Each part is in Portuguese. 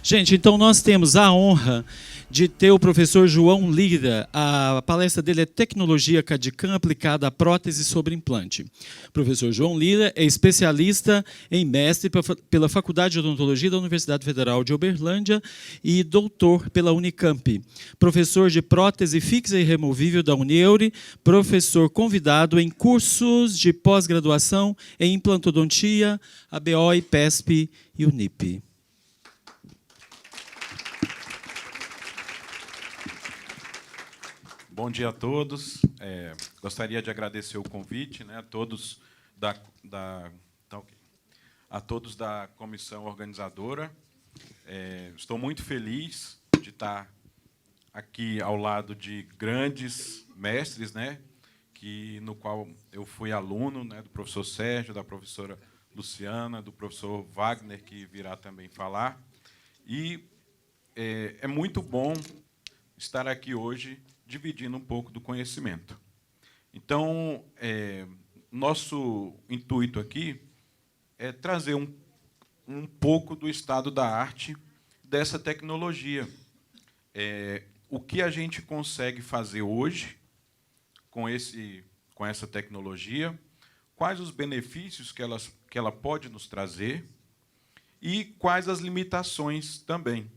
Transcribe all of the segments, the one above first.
Gente, então nós temos a honra de ter o professor João Lira. A palestra dele é Tecnologia CAD/CAM aplicada à prótese sobre implante. O professor João Lira é especialista em mestre pela Faculdade de Odontologia da Universidade Federal de Uberlândia e doutor pela Unicamp. Professor de prótese fixa e removível da Unieure, professor convidado em cursos de pós-graduação em implantodontia, ABO, IPESP e Unip. Bom dia a todos. Gostaria de agradecer o convite, né, a todos a todos da comissão organizadora. Estou muito feliz de estar aqui ao lado de grandes mestres, né, no qual eu fui aluno, né, do professor Sérgio, da professora Luciana, do professor Wagner, que virá também falar. E é muito bom estar aqui hoje dividindo um pouco do conhecimento. Então, nosso intuito aqui é trazer um pouco do estado da arte dessa tecnologia. O que a gente consegue fazer hoje com essa tecnologia, quais os benefícios que ela pode nos trazer e quais as limitações também,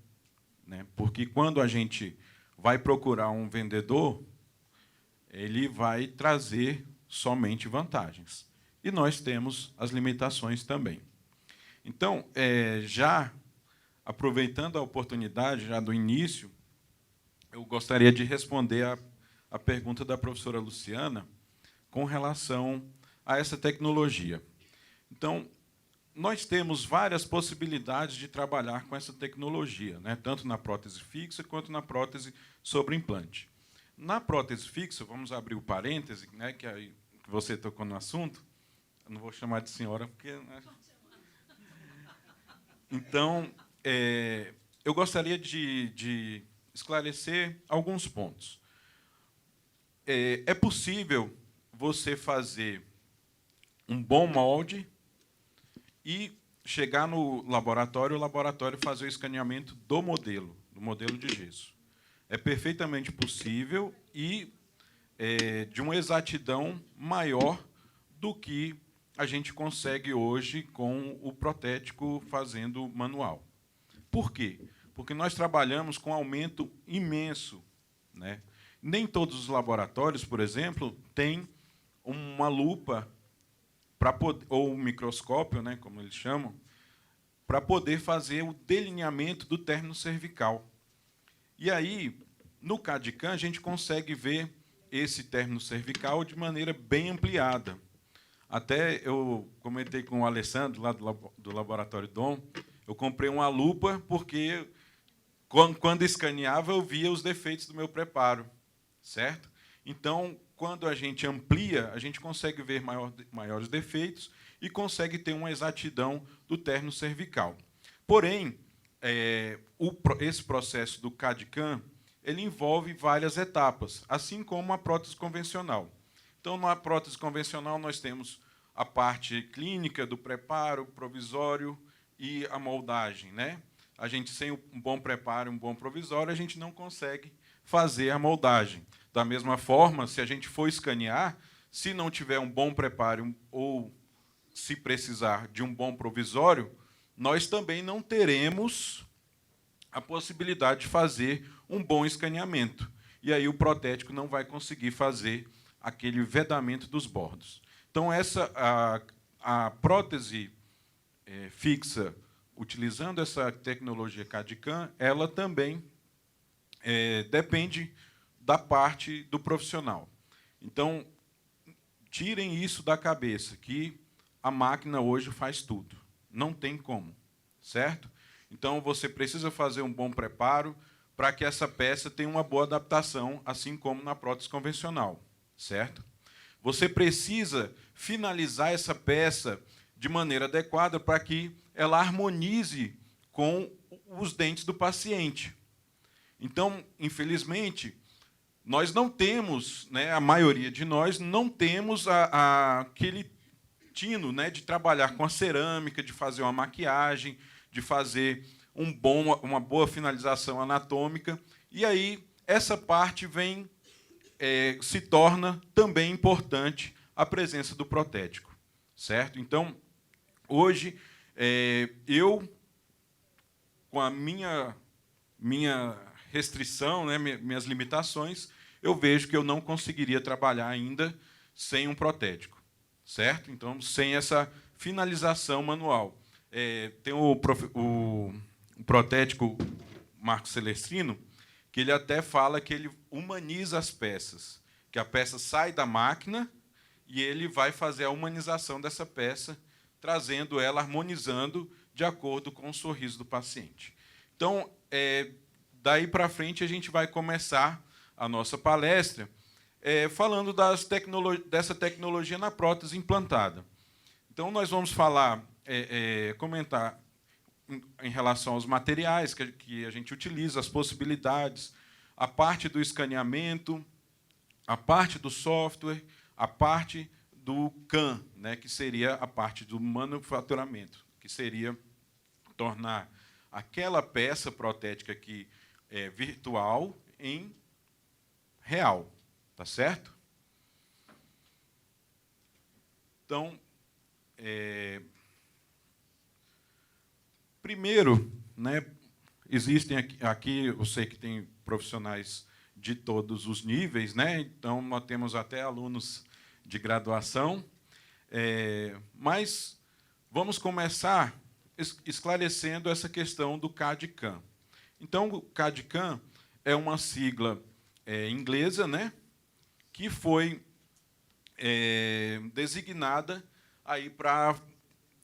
né? Porque quando a gente vai procurar um vendedor, ele vai trazer somente vantagens. E nós temos as limitações também. Então, já aproveitando a oportunidade, já do início, eu gostaria de responder a pergunta da professora Luciana com relação a essa tecnologia. Então, nós temos várias possibilidades de trabalhar com essa tecnologia, né? Tanto na prótese fixa quanto na prótese sobre implante. Na prótese fixa, vamos abrir o parêntese, né, que você tocou no assunto. Eu não vou chamar de senhora, porque... Né? Então, eu gostaria de esclarecer alguns pontos. É possível você fazer um bom molde e chegar no laboratório, o laboratório fazer o escaneamento do modelo de gesso. É perfeitamente possível e de uma exatidão maior do que a gente consegue hoje com o protético fazendo manual. Por quê? Porque nós trabalhamos com aumento imenso, né? Nem todos os laboratórios, por exemplo, têm uma lupa ou um microscópio, né, como eles chamam, para poder fazer o delineamento do término cervical. E aí, no CAD/CAM, a gente consegue ver esse término cervical de maneira bem ampliada. Até eu comentei com o Alessandro, lá do Laboratório Dom, eu comprei uma lupa porque, quando escaneava, eu via os defeitos do meu preparo, certo? Então, quando a gente amplia, a gente consegue ver maiores defeitos e consegue ter uma exatidão do término cervical. Porém, esse processo do CAD/CAM ele envolve várias etapas, assim como a prótese convencional. Então, na prótese convencional, nós temos a parte clínica do preparo provisório e a moldagem, né? A gente, sem um bom preparo, um bom provisório, a gente não consegue fazer a moldagem. Da mesma forma, se a gente for escanear, se não tiver um bom preparo ou se precisar de um bom provisório, nós também não teremos a possibilidade de fazer um bom escaneamento. E aí o protético não vai conseguir fazer aquele vedamento dos bordos. Então, a prótese fixa, utilizando essa tecnologia CAD/CAM, ela também depende da parte do profissional. Então, tirem isso da cabeça, que a máquina hoje faz tudo. Não tem como, certo? Então, você precisa fazer um bom preparo para que essa peça tenha uma boa adaptação, assim como na prótese convencional, certo? Você precisa finalizar essa peça de maneira adequada para que ela harmonize com os dentes do paciente. Então, infelizmente, nós não temos, né, a maioria de nós não temos aquele tino, né, de trabalhar com a cerâmica, de fazer uma maquiagem, de fazer uma boa finalização anatômica, e aí essa parte se torna também importante a presença do protético, certo? Então, hoje, eu, com a minha restrição, né, minhas limitações, eu vejo que eu não conseguiria trabalhar ainda sem um protético, certo? Então, sem essa finalização manual. Tem o protético Marco Celestrino, que ele até fala que ele humaniza as peças, que a peça sai da máquina e ele vai fazer a humanização dessa peça, trazendo ela, harmonizando de acordo com o sorriso do paciente. Então, daí para frente, a gente vai começar a nossa palestra falando dessa tecnologia na prótese implantada. Então, nós vamos comentar em relação aos materiais que a gente utiliza, as possibilidades, a parte do escaneamento, a parte do software, a parte do CAM, né, que seria a parte do manufaturamento, que seria tornar aquela peça protética que é virtual em real, tá certo? Então, primeiro, né, existem aqui, eu sei que tem profissionais de todos os níveis, né? Então, nós temos até alunos de graduação, mas vamos começar esclarecendo essa questão do CAD/CAM. Então, o CAD/CAM é uma sigla inglesa, né, que foi designada aí para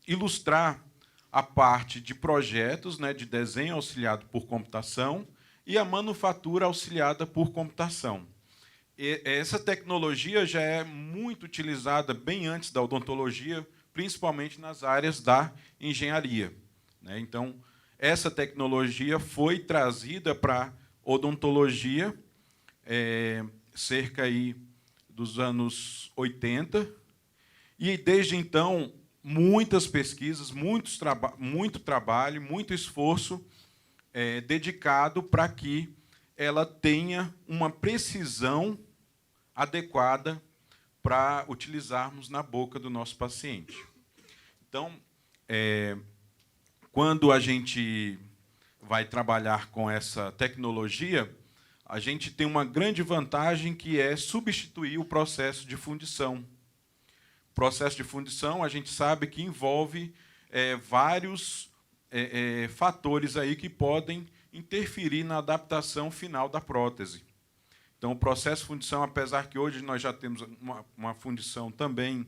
ilustrar a parte de projetos, né, de desenho auxiliado por computação e a manufatura auxiliada por computação. Essa tecnologia já é muito utilizada bem antes da odontologia, principalmente nas áreas da engenharia, né? Então, essa tecnologia foi trazida para a odontologia cerca aí dos anos 80, e, desde então, muitas pesquisas, muito trabalho, muito esforço dedicado para que ela tenha uma precisão adequada para utilizarmos na boca do nosso paciente. Então, quando a gente vai trabalhar com essa tecnologia, a gente tem uma grande vantagem, que é substituir o processo de fundição. O processo de fundição, a gente sabe que envolve vários fatores aí que podem interferir na adaptação final da prótese. Então, o processo de fundição, apesar que hoje nós já temos uma fundição também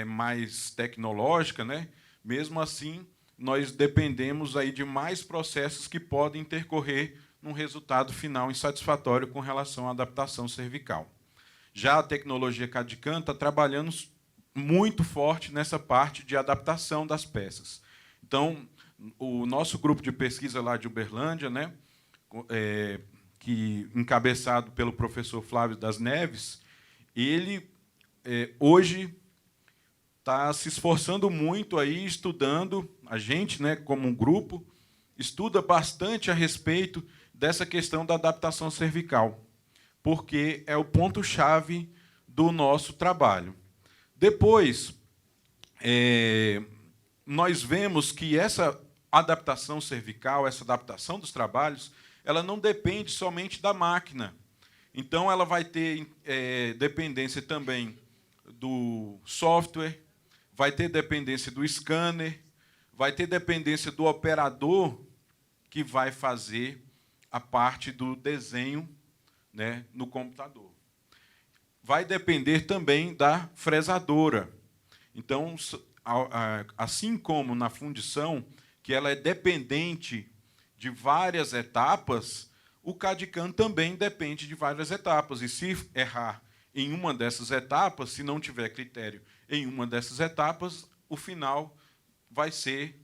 mais tecnológica, né? Mesmo assim, nós dependemos aí de mais processos que podem intercorrer num resultado final insatisfatório com relação à adaptação cervical. Já a tecnologia CAD/CAM está trabalhando muito forte nessa parte de adaptação das peças. Então, o nosso grupo de pesquisa lá de Uberlândia, né, encabeçado pelo professor Flávio das Neves, ele hoje está se esforçando muito aí, estudando, a gente, né, como um grupo, estuda bastante a respeito dessa questão da adaptação cervical, porque é o ponto-chave do nosso trabalho. Depois, nós vemos que essa adaptação cervical, essa adaptação dos trabalhos, ela não depende somente da máquina. Então, ela vai ter dependência também do software, vai ter dependência do scanner, vai ter dependência do operador que vai fazer a parte do desenho, né, no computador. Vai depender também da fresadora. Então, assim como na fundição, que ela é dependente de várias etapas, o CAD/CAM também depende de várias etapas. E se errar em uma dessas etapas, se não tiver critério em uma dessas etapas, o final vai ser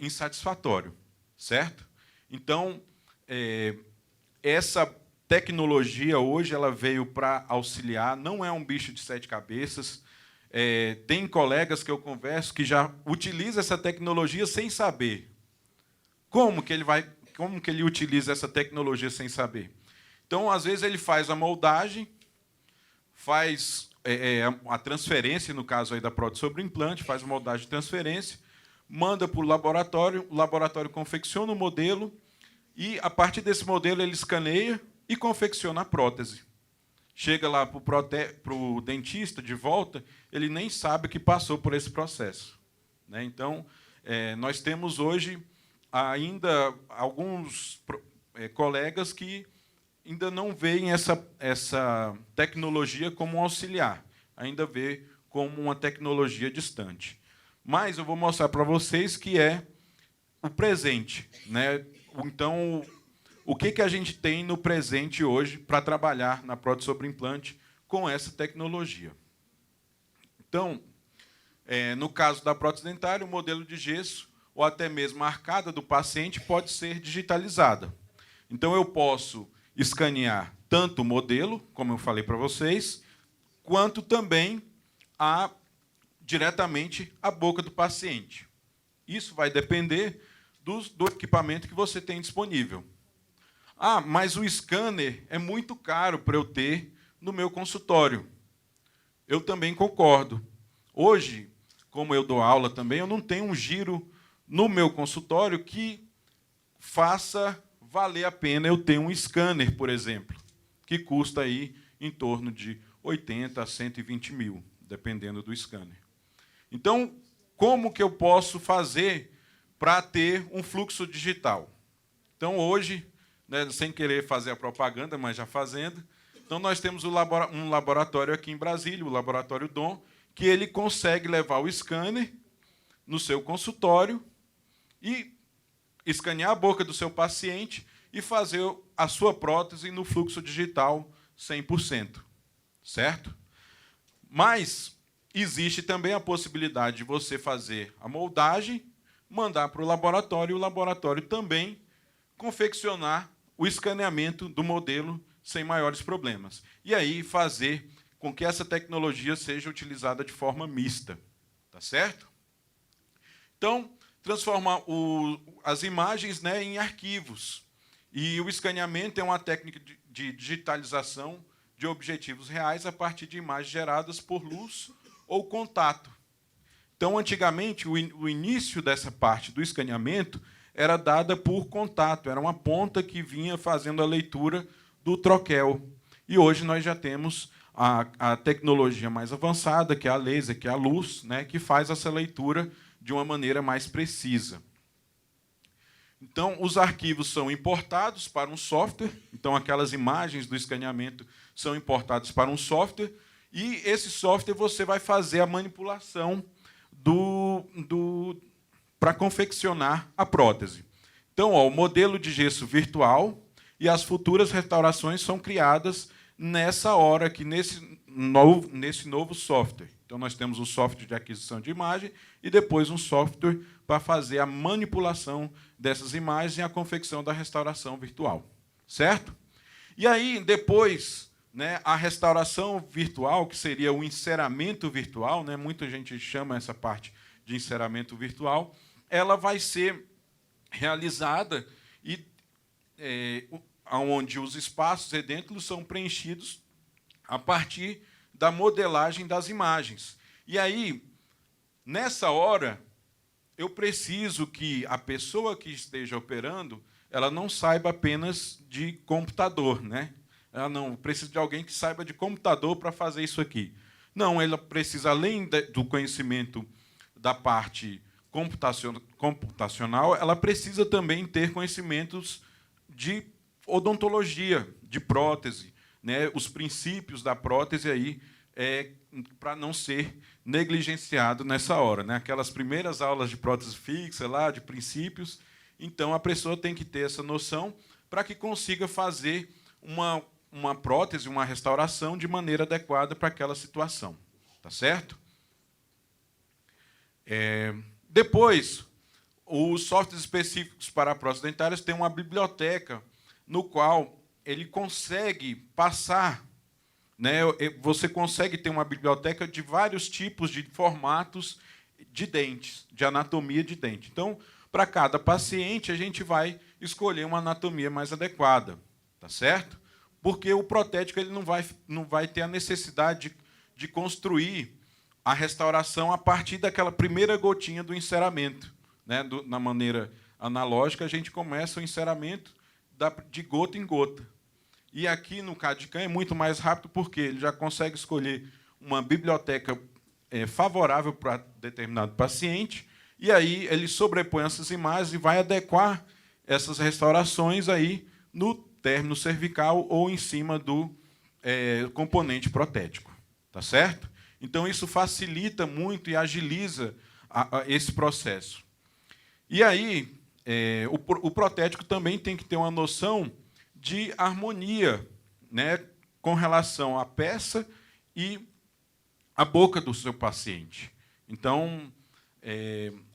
insatisfatório, certo? Então, essa tecnologia hoje ela veio para auxiliar, não é um bicho de 7 cabeças. Tem colegas que eu converso que já utilizam essa tecnologia sem saber Como que ele utiliza essa tecnologia sem saber? Então, às vezes, ele faz a moldagem, faz a transferência, no caso aí da prótese sobre implante, faz a moldagem de transferência, manda para o laboratório confecciona o modelo e, a partir desse modelo, ele escaneia e confecciona a prótese. Chega lá para o dentista, de volta, ele nem sabe que passou por esse processo. Né? Então, nós temos hoje ainda alguns colegas que ainda não veem essa tecnologia como um auxiliar, ainda vê como uma tecnologia distante. Mas eu vou mostrar para vocês que é o presente. Né? Então, o que a gente tem no presente hoje para trabalhar na prótese sobre implante com essa tecnologia? Então, no caso da prótese dentária, o modelo de gesso ou até mesmo a arcada do paciente pode ser digitalizada. Então, eu posso escanear tanto o modelo, como eu falei para vocês, quanto também diretamente a boca do paciente. Isso vai depender do equipamento que você tem disponível. Mas o scanner é muito caro para eu ter no meu consultório. Eu também concordo. Hoje, como eu dou aula também, eu não tenho um giro no meu consultório que faça valer a pena eu ter um scanner, por exemplo, que custa aí em torno de 80 a 120 mil, dependendo do scanner. Então, como que eu posso fazer para ter um fluxo digital? Então, hoje, né, sem querer fazer a propaganda, mas já fazendo, então nós temos um laboratório aqui em Brasília, o Laboratório Dom, que ele consegue levar o scanner no seu consultório e escanear a boca do seu paciente e fazer a sua prótese no fluxo digital 100%. Certo? Mas existe também a possibilidade de você fazer a moldagem, mandar para o laboratório e o laboratório também confeccionar o escaneamento do modelo sem maiores problemas. E aí fazer com que essa tecnologia seja utilizada de forma mista. Tá certo? Então, transformar as imagens, né, em arquivos. E o escaneamento é uma técnica de digitalização de objetivos reais a partir de imagens geradas por luz ou contato. Então, antigamente, o início dessa parte do escaneamento era dada por contato, era uma ponta que vinha fazendo a leitura do troquel. E hoje nós já temos a tecnologia mais avançada, que é a laser, que é a luz, né, que faz essa leitura de uma maneira mais precisa. Então, os arquivos são importados para um software, então aquelas imagens do escaneamento são importadas para um software, e esse software você vai fazer a manipulação para confeccionar a prótese. Então, o modelo de gesso virtual e as futuras restaurações são criadas nessa hora, aqui, nesse novo software. Então, nós temos um software de aquisição de imagem e depois um software para fazer a manipulação dessas imagens e a confecção da restauração virtual. Certo? E aí, depois, né, a restauração virtual, que seria o enceramento virtual, né, muita gente chama essa parte de enceramento virtual, ela vai ser realizada onde os espaços edêntulos são preenchidos a partir da modelagem das imagens. E aí, nessa hora, eu preciso que a pessoa que esteja operando ela não saiba apenas de computador, né? Ela não precisa de alguém que saiba de computador para fazer isso aqui. Não, ela precisa, além do conhecimento da parte computacional, ela precisa também ter conhecimentos de odontologia, de prótese, né? Os princípios da prótese aí para não ser negligenciado nessa hora, né? Aquelas primeiras aulas de prótese fixa lá, de princípios. Então a pessoa tem que ter essa noção para que consiga fazer uma prótese, uma restauração de maneira adequada para aquela situação, tá certo? Depois, os softwares específicos para próteses dentárias têm uma biblioteca no qual ele consegue passar, né, você consegue ter uma biblioteca de vários tipos de formatos de dentes, de anatomia de dente. Então, para cada paciente, a gente vai escolher uma anatomia mais adequada, tá certo? Porque o protético ele não vai ter a necessidade de construir a restauração a partir daquela primeira gotinha do enceramento, né? Na maneira analógica, a gente começa o enceramento de gota em gota. E aqui no CAD/CAM é muito mais rápido, porque ele já consegue escolher uma biblioteca favorável para determinado paciente, e aí ele sobrepõe essas imagens e vai adequar essas restaurações aí no término cervical ou em cima do componente protético. Tá certo? Então, isso facilita muito e agiliza esse processo. E aí, o protético também tem que ter uma noção de harmonia, né, com relação à peça e à boca do seu paciente. Então,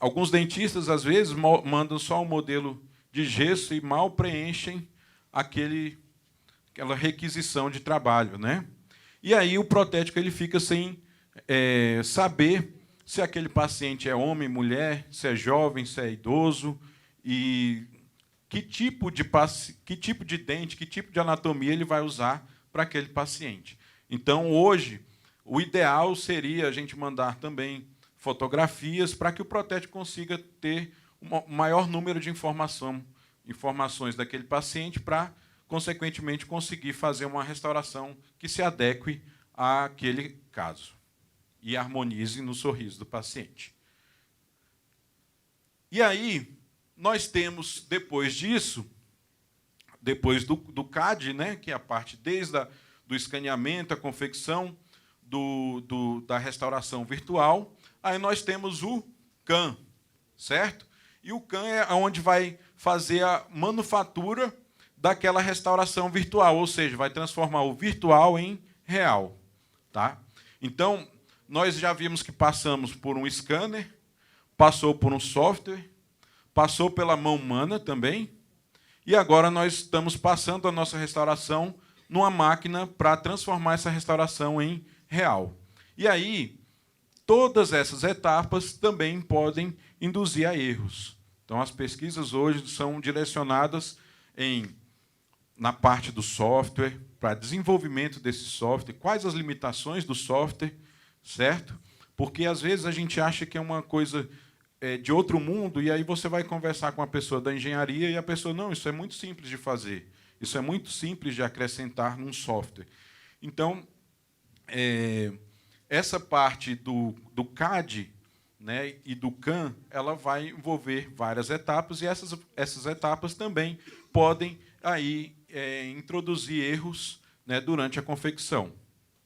alguns dentistas, às vezes, mandam só um modelo de gesso e mal preenchem aquela requisição de trabalho, né? E aí o protético ele fica sem saber se aquele paciente é homem, mulher, se é jovem, se é idoso, e que tipo de dente, que tipo de anatomia ele vai usar para aquele paciente. Então, hoje, o ideal seria a gente mandar também fotografias para que o protético consiga ter um maior número de informações daquele paciente para, consequentemente, conseguir fazer uma restauração que se adeque àquele caso e harmonize no sorriso do paciente. E aí, nós temos, depois disso, depois do CAD, né, que é a parte desde do escaneamento, a confecção, da restauração virtual, aí nós temos o CAM, certo? E o CAM é onde vai fazer a manufatura daquela restauração virtual, ou seja, vai transformar o virtual em real. Tá? Então, nós já vimos que passamos por um scanner, passou por um software, passou pela mão humana também, e agora nós estamos passando a nossa restauração numa máquina para transformar essa restauração em real. E aí, todas essas etapas também podem induzir a erros. Então, as pesquisas hoje são direcionadas na parte do software, para desenvolvimento desse software, quais as limitações do software, certo? Porque, às vezes, a gente acha que é uma coisa de outro mundo, e aí você vai conversar com a pessoa da engenharia, e a pessoa, não, isso é muito simples de fazer, isso é muito simples de acrescentar num software. Então, essa parte do CAD, né, e do CAM, ela vai envolver várias etapas, e essas etapas também podem aí, introduzir erros, né, durante a confecção.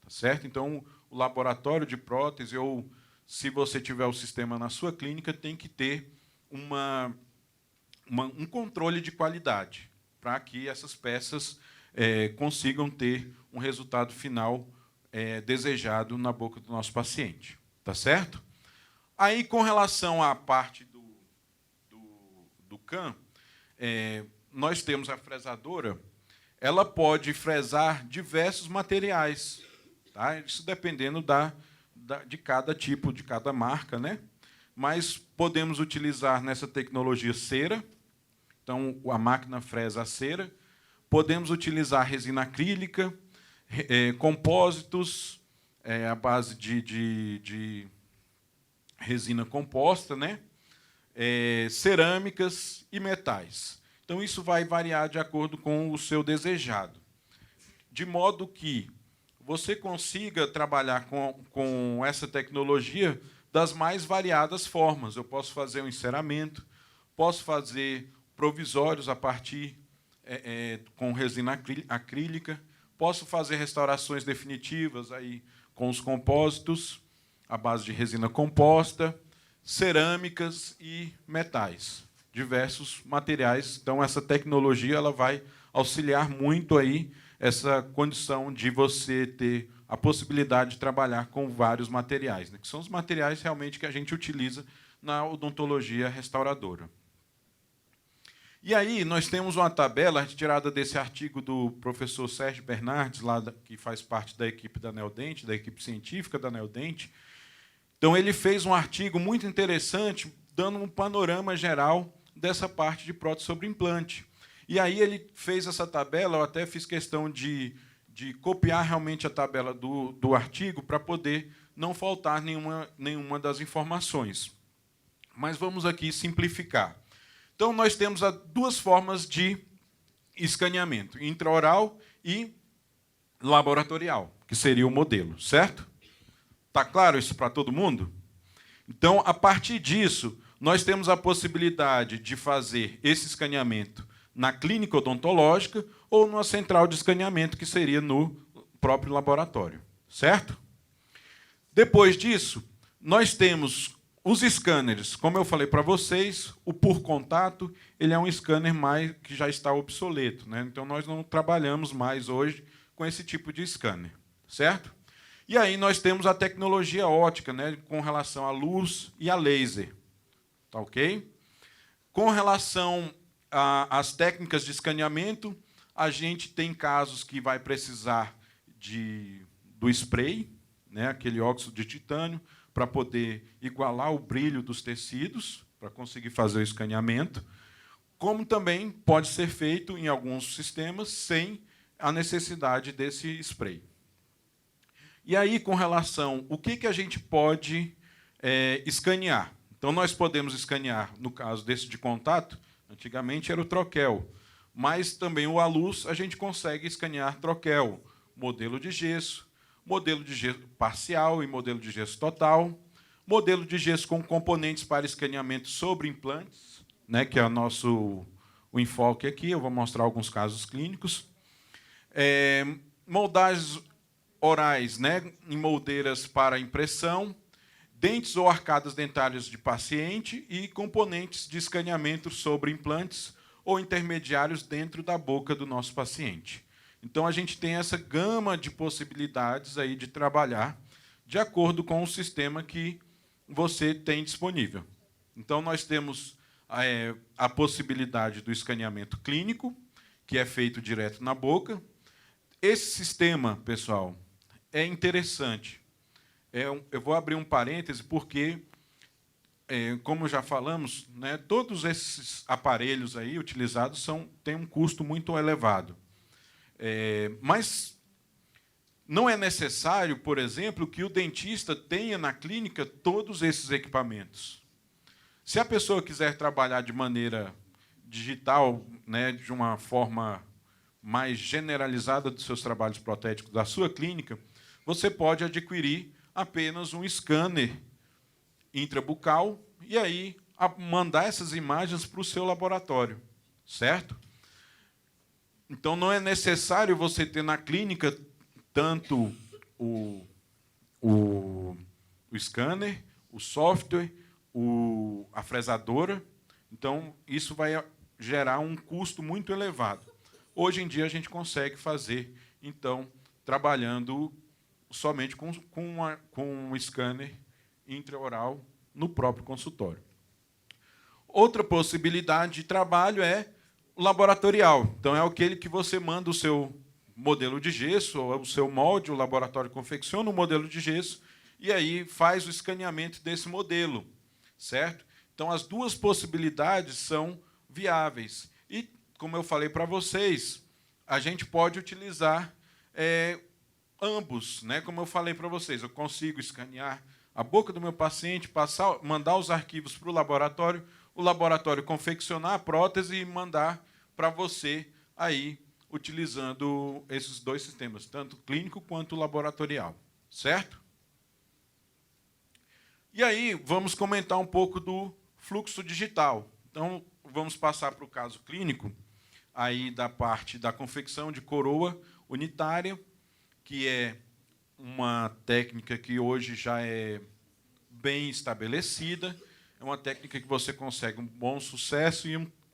Tá certo? Então, o laboratório de prótese, ou se você tiver o sistema na sua clínica, tem que ter um controle de qualidade, para que essas peças consigam ter um resultado final desejado na boca do nosso paciente. Tá certo? Aí, com relação à parte do CAM, nós temos a fresadora, ela pode fresar diversos materiais, tá? Isso dependendo de cada tipo, de cada marca, né? Mas podemos utilizar nessa tecnologia cera, então a máquina fresa a cera, podemos utilizar resina acrílica, compósitos, à base de resina composta, né? Cerâmicas e metais. Então, isso vai variar de acordo com o seu desejado, de modo que você consiga trabalhar com essa tecnologia das mais variadas formas. Eu posso fazer um enceramento, posso fazer provisórios a partir com resina acrílica, posso fazer restaurações definitivas aí com os compósitos, à base de resina composta, cerâmicas e metais, diversos materiais. Então, essa tecnologia ela vai auxiliar muito aí essa condição de você ter a possibilidade de trabalhar com vários materiais, né, que são os materiais realmente que a gente utiliza na odontologia restauradora. E aí, nós temos uma tabela retirada desse artigo do professor Sérgio Bernardes, que faz parte da equipe da Neodente, da equipe científica da Neodente. Então, ele fez um artigo muito interessante, dando um panorama geral dessa parte de prótese sobre implante. E aí ele fez essa tabela, eu até fiz questão de copiar realmente a tabela do artigo para poder não faltar nenhuma das informações. Mas vamos aqui simplificar. Então, nós temos duas formas de escaneamento, intraoral e laboratorial, que seria o modelo, certo? Está claro isso para todo mundo? Então, a partir disso, nós temos a possibilidade de fazer esse escaneamento na clínica odontológica ou numa central de escaneamento, que seria no próprio laboratório, certo? Depois disso, nós temos os scanners. Como eu falei para vocês, o por contato ele é um scanner que já está obsoleto, né? Então, nós não trabalhamos mais hoje com esse tipo de scanner, certo? E aí nós temos a tecnologia ótica, né, com relação à luz e a laser. Tá ok? Com relação às técnicas de escaneamento, a gente tem casos que vai precisar do spray, né, aquele óxido de titânio, para poder igualar o brilho dos tecidos, para conseguir fazer o escaneamento, como também pode ser feito em alguns sistemas sem a necessidade desse spray. E aí, com relação ao que a gente pode escanear? Então, nós podemos escanear, no caso desse de contato, antigamente era o troquel, mas também o à luz a gente consegue escanear troquel, modelo de gesso parcial e modelo de gesso total, modelo de gesso com componentes para escaneamento sobre implantes, né, que é o enfoque aqui, eu vou mostrar alguns casos clínicos. Moldagens orais, né, em moldeiras para impressão, dentes ou arcadas dentárias de paciente e componentes de escaneamento sobre implantes ou intermediários dentro da boca do nosso paciente. Então, a gente tem essa gama de possibilidades aí de trabalhar de acordo com o sistema que você tem disponível. Então, nós temos a possibilidade do escaneamento clínico, que é feito direto na boca. Esse sistema, pessoal, é interessante. Eu vou abrir um parêntese, porque, como já falamos, né, todos esses aparelhos aí utilizados têm um custo muito elevado. Mas não é necessário, por exemplo, que o dentista tenha na clínica todos esses equipamentos. Se a pessoa quiser trabalhar de maneira digital, né, de uma forma mais generalizada dos seus trabalhos protéticos da sua clínica, você pode adquirir apenas um scanner intrabucal e aí mandar essas imagens para o seu laboratório, certo? Então, não é necessário você ter na clínica tanto o scanner, o software, a fresadora. Então, isso vai gerar um custo muito elevado. Hoje em dia, a gente consegue fazer, então, trabalhando somente com um scanner intraoral no próprio consultório. Outra possibilidade de trabalho é o laboratorial. Então, é aquele que você manda o seu modelo de gesso, ou o seu molde, o laboratório confecciona o modelo de gesso, e aí faz o escaneamento desse modelo, certo? Então, as duas possibilidades são viáveis. E, como eu falei para vocês, a gente pode utilizar ambos, né? Como eu falei para vocês, eu consigo escanear a boca do meu paciente, mandar os arquivos para o laboratório confeccionar a prótese e mandar para você aí, utilizando esses dois sistemas, tanto clínico quanto laboratorial, certo? E aí, vamos comentar um pouco do fluxo digital. Então, vamos passar para o caso clínico, aí da parte da confecção de coroa unitária, que é uma técnica que hoje já é bem estabelecida, é uma técnica que você consegue um bom sucesso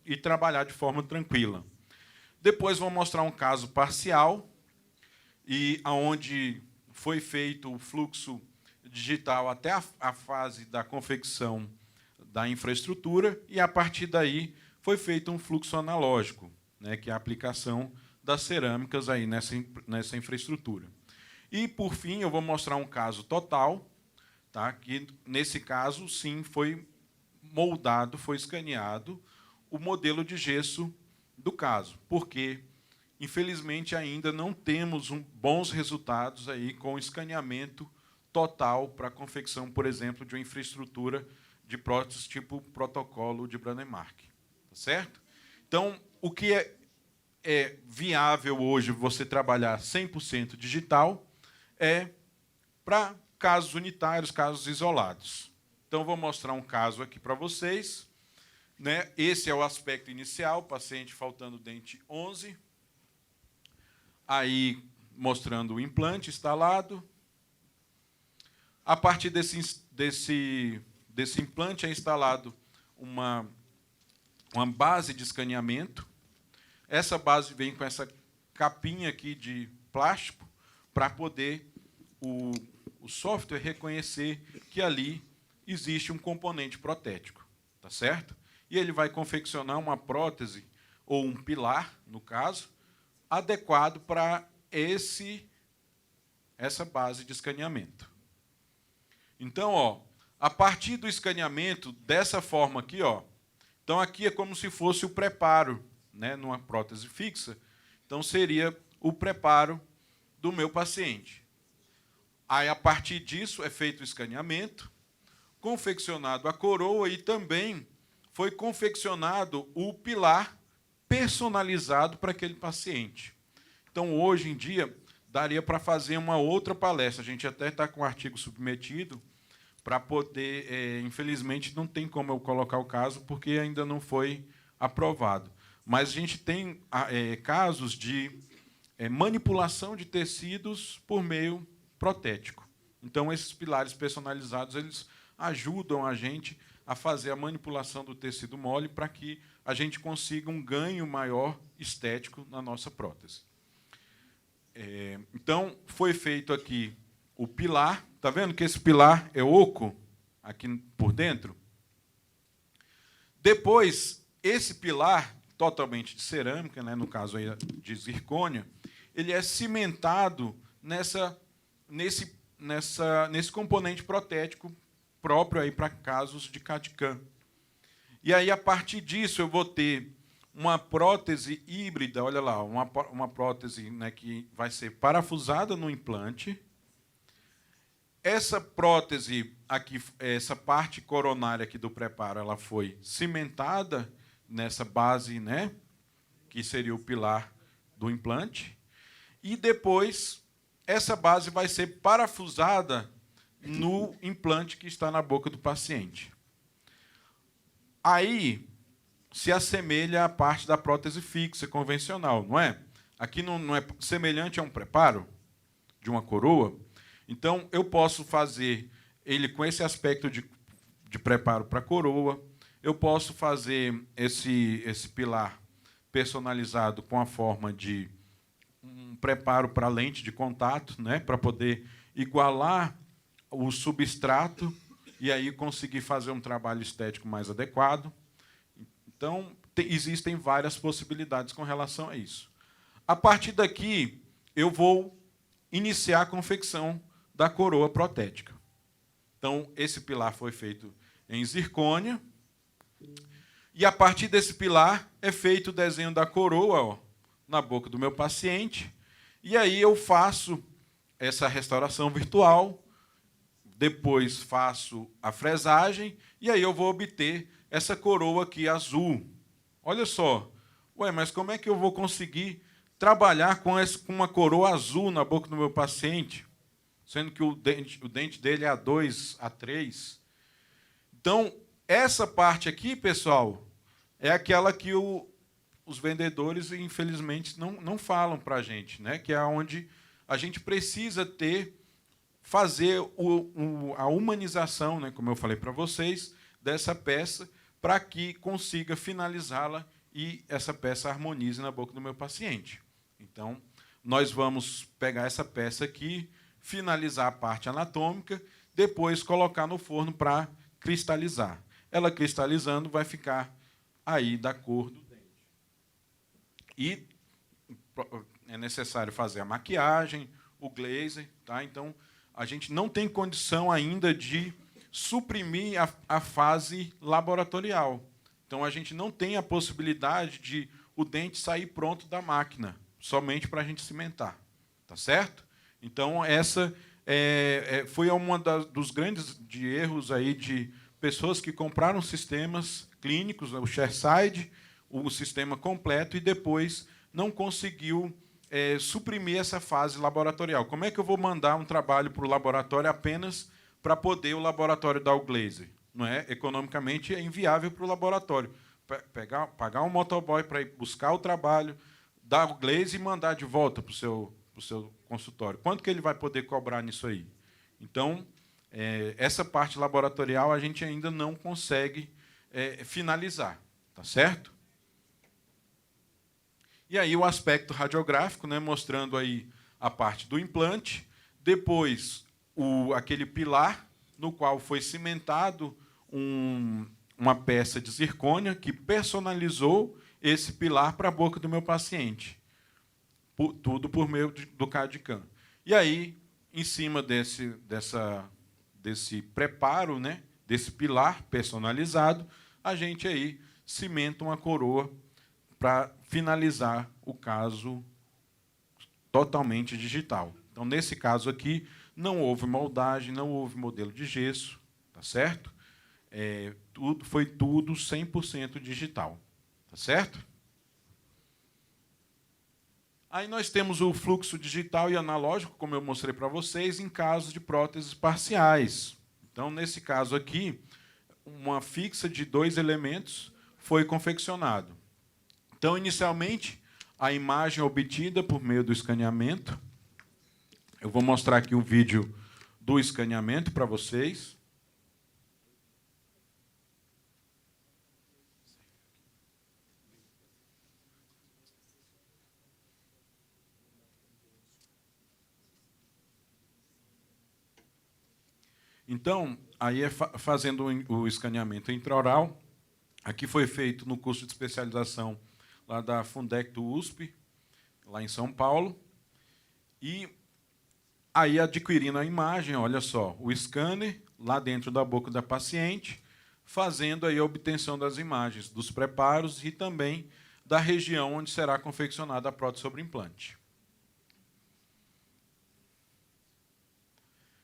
e trabalhar de forma tranquila. Depois vou mostrar um caso parcial, onde foi feito o fluxo digital até a fase da confecção da infraestrutura, e, a partir daí, foi feito um fluxo analógico, né, que é a aplicação das cerâmicas aí nessa infraestrutura. E, por fim, eu vou mostrar um caso total, tá, que, nesse caso, sim, foi moldado, foi escaneado o modelo de gesso do caso, porque, infelizmente, ainda não temos bons resultados aí com escaneamento total para a confecção, por exemplo, de uma infraestrutura de próteses tipo protocolo de Brånemark. Tá certo? Então, o que é viável hoje você trabalhar 100% digital é para casos unitários, casos isolados. Então, vou mostrar um caso aqui para vocês. Né? Esse é o aspecto inicial, paciente faltando dente 11. Aí, mostrando o implante instalado. A partir desse implante é instalado uma base de escaneamento. Essa base vem com essa capinha aqui de plástico para poder o software reconhecer que ali existe um componente protético. Tá certo? E ele vai confeccionar uma prótese, ou um pilar, no caso, adequado para essa base de escaneamento. Então, ó, a partir do escaneamento, dessa forma aqui, ó, então aqui é como se fosse o preparo, né, numa prótese fixa. Então, seria o preparo do meu paciente. Aí, a partir disso, é feito o escaneamento, confeccionado a coroa e também foi confeccionado o pilar personalizado para aquele paciente. Então, hoje em dia, daria para fazer uma outra palestra. A gente até está com o artigo submetido para poder... infelizmente, não tem como eu colocar o caso, porque ainda não foi aprovado. Mas a gente tem casos de manipulação de tecidos por meio protético. Então, esses pilares personalizados, eles ajudam a gente a fazer a manipulação do tecido mole para que a gente consiga um ganho maior estético na nossa prótese. Então, foi feito aqui o pilar. Está vendo que esse pilar é oco aqui por dentro? Depois, esse pilar, totalmente de cerâmica, né, no caso aí de zircônia, ele é cimentado nesse componente protético próprio aí para casos de CAD/CAM. E aí, a partir disso, eu vou ter uma prótese híbrida, olha lá, uma prótese, né, que vai ser parafusada no implante. Essa prótese aqui, essa parte coronária aqui do preparo, ela foi cimentada nessa base, né, que seria o pilar do implante. E depois, essa base vai ser parafusada no implante que está na boca do paciente. Aí se assemelha à parte da prótese fixa convencional, não é? Aqui não é semelhante a um preparo de uma coroa. Então, eu posso fazer ele com esse aspecto de preparo para coroa. Eu posso fazer esse pilar personalizado com a forma de um preparo para lente de contato, né, para poder igualar o substrato e aí conseguir fazer um trabalho estético mais adequado. Então, existem várias possibilidades com relação a isso. A partir daqui, eu vou iniciar a confecção da coroa protética. Então, esse pilar foi feito em zircônia. E, a partir desse pilar, é feito o desenho da coroa, ó, na boca do meu paciente. E aí eu faço essa restauração virtual, depois faço a fresagem, e aí eu vou obter essa coroa aqui azul. Olha só. Ué, mas como é que eu vou conseguir trabalhar com uma coroa azul na boca do meu paciente, sendo que o dente dele é A2, A3? Então, essa parte aqui, pessoal, é aquela que os vendedores, infelizmente, não falam para a gente, né? Que é onde a gente precisa fazer a humanização, né, como eu falei para vocês, dessa peça, para que consiga finalizá-la e essa peça harmonize na boca do meu paciente. Então, nós vamos pegar essa peça aqui, finalizar a parte anatômica, depois colocar no forno para cristalizar. Ela cristalizando vai ficar aí da cor do dente. E é necessário fazer a maquiagem, o glazer, tá? Então, a gente não tem condição ainda de suprimir a fase laboratorial. Então, a gente não tem a possibilidade de o dente sair pronto da máquina, somente para a gente cimentar. Tá certo? Então, essa foi uma dos grandes erros aí de pessoas que compraram sistemas clínicos, o chairside, o sistema completo, e depois não conseguiu suprimir essa fase laboratorial. Como é que eu vou mandar um trabalho para o laboratório apenas para poder o laboratório dar o glaze? Não é? Economicamente, é inviável para o laboratório. Pagar um motoboy para ir buscar o trabalho, dar o glaze e mandar de volta para o seu consultório. Quanto que ele vai poder cobrar nisso aí? Então, essa parte laboratorial a gente ainda não consegue finalizar. Tá certo? E aí o aspecto radiográfico, né, mostrando aí a parte do implante, depois aquele pilar no qual foi cimentado uma peça de zircônia que personalizou esse pilar para a boca do meu paciente. Tudo por meio do CAD/CAM. E aí, em cima desse preparo, né, desse pilar personalizado, a gente aí cimenta uma coroa para finalizar o caso totalmente digital. Então, nesse caso aqui, não houve moldagem, não houve modelo de gesso, tá certo? Foi tudo 100% digital, tá certo? Aí nós temos o fluxo digital e analógico, como eu mostrei para vocês, em casos de próteses parciais. Então, nesse caso aqui, uma fixa de 2 elementos foi confeccionado. Então, inicialmente, a imagem obtida por meio do escaneamento. Eu vou mostrar aqui o vídeo do escaneamento para vocês. Então, aí fazendo o escaneamento intraoral. Aqui foi feito no curso de especialização lá da Fundec do USP, lá em São Paulo. E aí, adquirindo a imagem, olha só, o scanner lá dentro da boca da paciente, fazendo aí a obtenção das imagens, dos preparos e também da região onde será confeccionada a prótese sobre implante.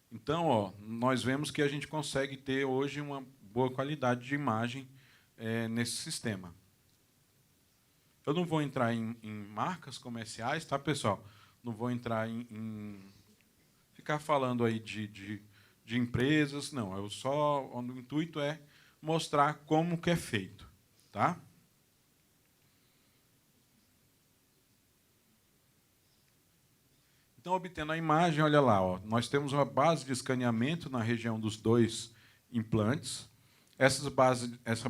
Então, ó, nós vemos que a gente consegue ter hoje uma boa qualidade de imagem nesse sistema. Eu não vou entrar em marcas comerciais, tá, pessoal? Não vou entrar em ficar falando aí de empresas, não. O intuito é mostrar como que é feito, tá? Então, obtendo a imagem, olha lá, ó, nós temos uma base de escaneamento na região dos 2 implantes. Essa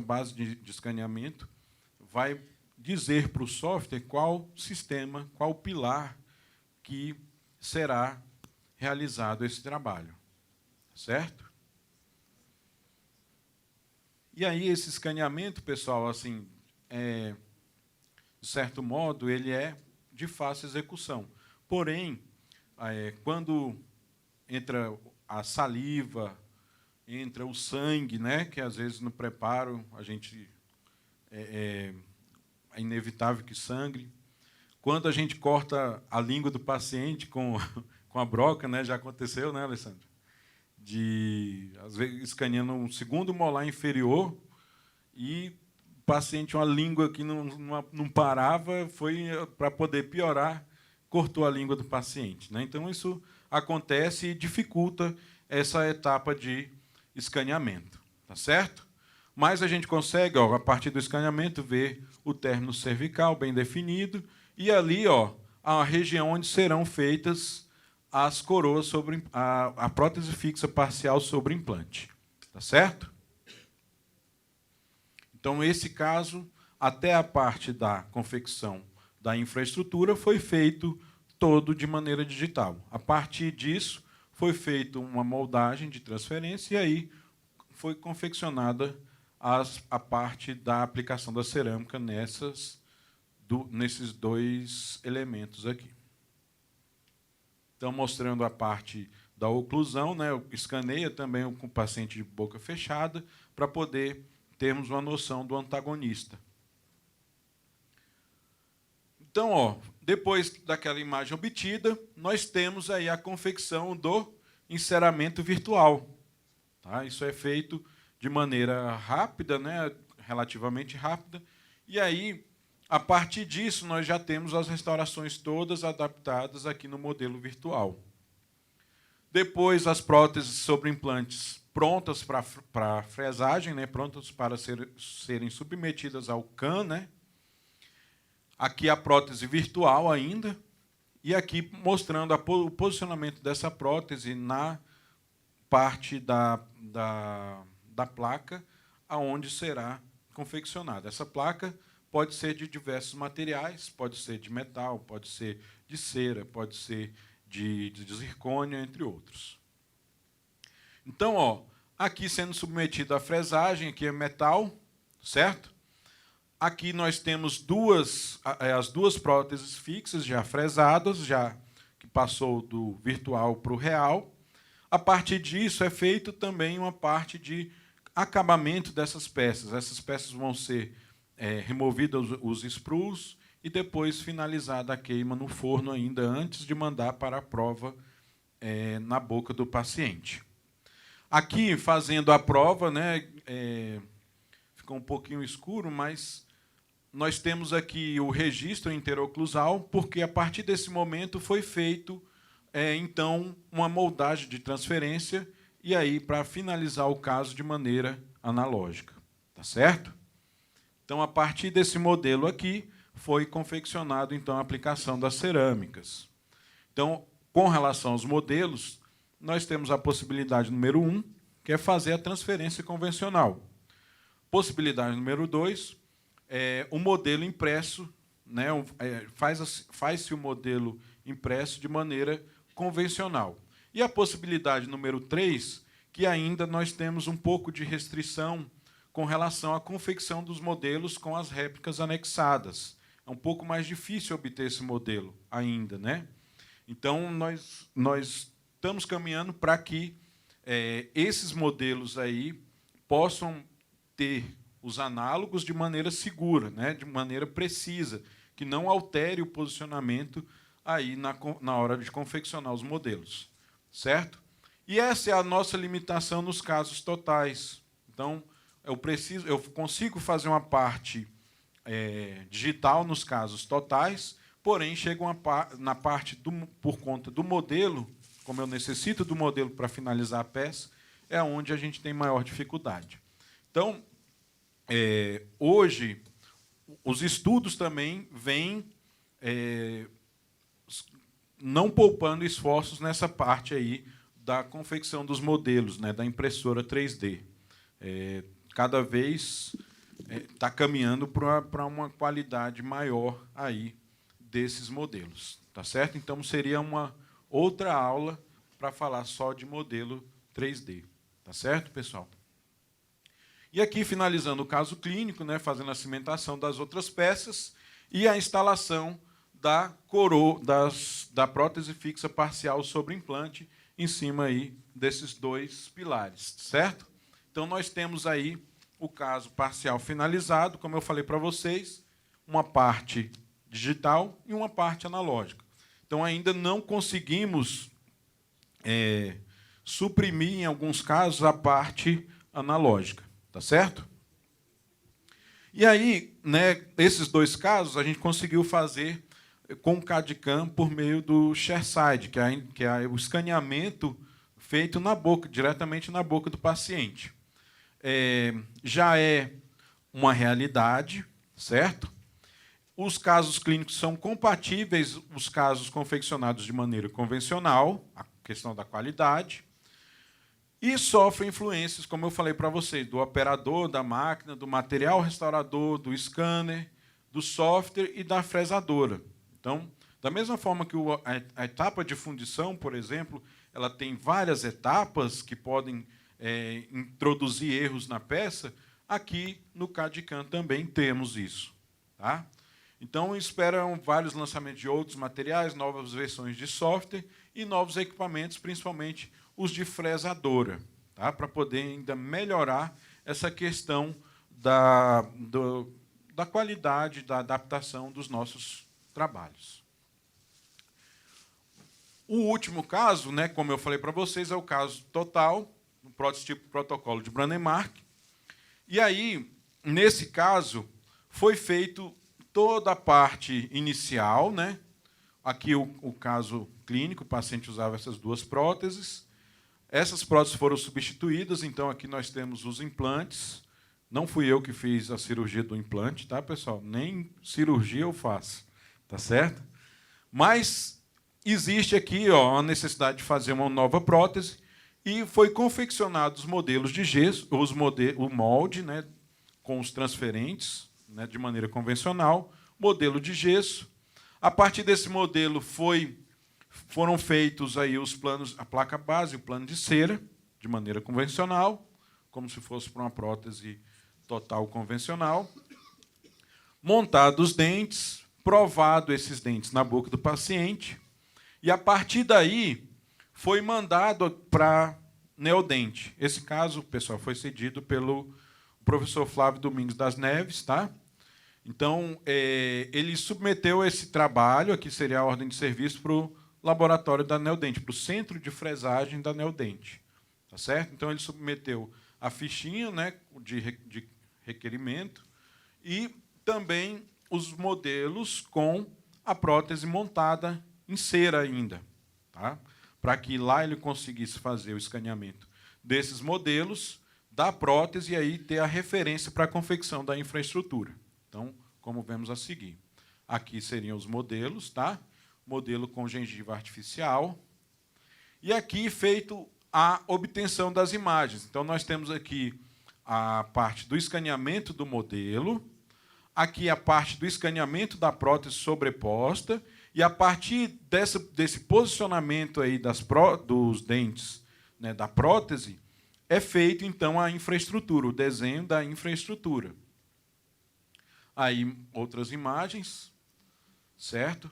base de escaneamento vai dizer para o software qual sistema, qual pilar que será realizado esse trabalho. Certo? E aí, esse escaneamento, pessoal, assim, de certo modo, ele é de fácil execução. Porém, quando entra a saliva, entra o sangue, né, que às vezes no preparo a gente é inevitável que sangre. Quando a gente corta a língua do paciente com a broca, né, já aconteceu, né, Alessandro? Às vezes escaneando um segundo molar inferior e o paciente, uma língua que não parava, foi para poder piorar, cortou a língua do paciente, né? Então, isso acontece e dificulta essa etapa de escaneamento, tá certo? Mas a gente consegue, ó, a partir do escaneamento, ver o término cervical bem definido e ali, ó, a região onde serão feitas as coroas sobre a prótese fixa parcial sobre implante, tá certo? Então, nesse caso, até a parte da confecção da infraestrutura foi feito todo de maneira digital. A partir disso, foi feita uma moldagem de transferência e aí foi confeccionada a parte da aplicação da cerâmica nesses 2 elementos aqui. Então, mostrando a parte da oclusão, né, escaneia também com o paciente de boca fechada para poder termos uma noção do antagonista. Então, ó, depois daquela imagem obtida, nós temos aí a confecção do enceramento virtual. Tá? Isso é feito de maneira rápida, né? Relativamente rápida, e aí, a partir disso, nós já temos as restaurações todas adaptadas aqui no modelo virtual. Depois, as próteses sobre implantes prontas para fresagem, né? Prontas para serem submetidas ao CAM, né? Aqui a prótese virtual ainda, e aqui mostrando o posicionamento dessa prótese na parte da placa, aonde será confeccionada. Essa placa pode ser de diversos materiais, pode ser de metal, pode ser de cera, pode ser de zircônio, entre outros. Então, ó, aqui sendo submetido à fresagem, aqui é metal, certo? Aqui nós temos as duas próteses fixas já fresadas, já que passou do virtual para o real. A partir disso é feito também uma parte de acabamento dessas peças. Essas peças vão ser removidos os sprues e depois finalizada a queima no forno ainda antes de mandar para a prova na boca do paciente. Aqui, fazendo a prova, né, ficou um pouquinho escuro, mas nós temos aqui o registro interoclusal, porque a partir desse momento foi feito, então, uma moldagem de transferência, e aí para finalizar o caso de maneira analógica. Tá certo? Então, a partir desse modelo aqui, foi confeccionado então, a aplicação das cerâmicas. Então, com relação aos modelos, nós temos a possibilidade número 1, que é fazer a transferência convencional. Possibilidade número 2, o modelo impresso, né, faz-se o modelo impresso de maneira convencional. E a possibilidade número 3, que ainda nós temos um pouco de restrição com relação à confecção dos modelos com as réplicas anexadas. É um pouco mais difícil obter esse modelo ainda, né? Então, nós estamos caminhando para que esses modelos aí possam ter os análogos de maneira segura, né? De maneira precisa, que não altere o posicionamento aí na hora de confeccionar os modelos. Certo? E essa é a nossa limitação nos casos totais. Então, eu consigo fazer uma parte digital nos casos totais, porém, chego na parte por conta do modelo, como eu necessito do modelo para finalizar a peça, é onde a gente tem maior dificuldade. Então, hoje, os estudos também vêm não poupando esforços nessa parte aí da confecção dos modelos, né, da impressora 3D. Cada vez está caminhando para uma qualidade maior aí desses modelos. Tá certo? Então, seria uma outra aula para falar só de modelo 3D. Tá certo, pessoal? E aqui, finalizando o caso clínico, né, fazendo a cimentação das outras peças e a instalação da da prótese fixa parcial sobre implante em cima aí desses dois pilares, certo? Então, nós temos aí o caso parcial finalizado, como eu falei para vocês, uma parte digital e uma parte analógica. Então, ainda não conseguimos suprimir, em alguns casos, a parte analógica. Tá certo? E aí, né, esses dois casos, a gente conseguiu fazer com o CAD/CAM por meio do chairside, que é o escaneamento feito na boca, diretamente na boca do paciente. Já é uma realidade, certo? Os casos clínicos são compatíveis, os casos confeccionados de maneira convencional, a questão da qualidade, e sofrem influências, como eu falei para vocês, do operador, da máquina, do material restaurador, do scanner, do software e da fresadora. Então, da mesma forma que a etapa de fundição, por exemplo, ela tem várias etapas que podem introduzir erros na peça, aqui no CAD/CAM também temos isso. Tá? Então, esperam vários lançamentos de outros materiais, novas versões de software e novos equipamentos, principalmente os de fresadora, tá? Para poder ainda melhorar essa questão da qualidade, da adaptação dos nossos trabalhos. O último caso, né, como eu falei para vocês, é o caso total, no prótotipo protocolo de Brånemark. E aí, nesse caso, foi feito toda a parte inicial, né? Aqui o caso clínico, o paciente usava essas duas próteses. Essas próteses foram substituídas, então aqui nós temos os implantes. Não fui eu que fiz a cirurgia do implante, tá, pessoal? Nem cirurgia eu faço, tá certo? Mas existe aqui, ó, a necessidade de fazer uma nova prótese e foi confeccionado os modelos de gesso, o molde, né, com os transferentes, né, de maneira convencional, modelo de gesso. A partir desse modelo foram feitos aí os planos, a placa base, o plano de cera, de maneira convencional, como se fosse para uma prótese total convencional. Montados os dentes, provado esses dentes na boca do paciente, e, a partir daí, foi mandado para neodente. Esse caso, pessoal, foi cedido pelo professor Flávio Domingos das Neves, tá? Então, ele submeteu esse trabalho, aqui seria a ordem de serviço, para o laboratório da Neodente, para o centro de fresagem da Neodente. Tá certo? Então, ele submeteu a fichinha, né, de requerimento e também os modelos com a prótese montada em cera ainda, tá? Para que lá ele conseguisse fazer o escaneamento desses modelos, da prótese, e aí ter a referência para a confecção da infraestrutura. Então, como vemos a seguir. Aqui seriam os modelos, tá? Modelo com gengiva artificial. E aqui feito a obtenção das imagens. Então, nós temos aqui a parte do escaneamento do modelo, aqui a parte do escaneamento da prótese sobreposta, e, a partir desse posicionamento aí dos dentes, né, da prótese, é feito, então, a infraestrutura, o desenho da infraestrutura. Aí, outras imagens, certo?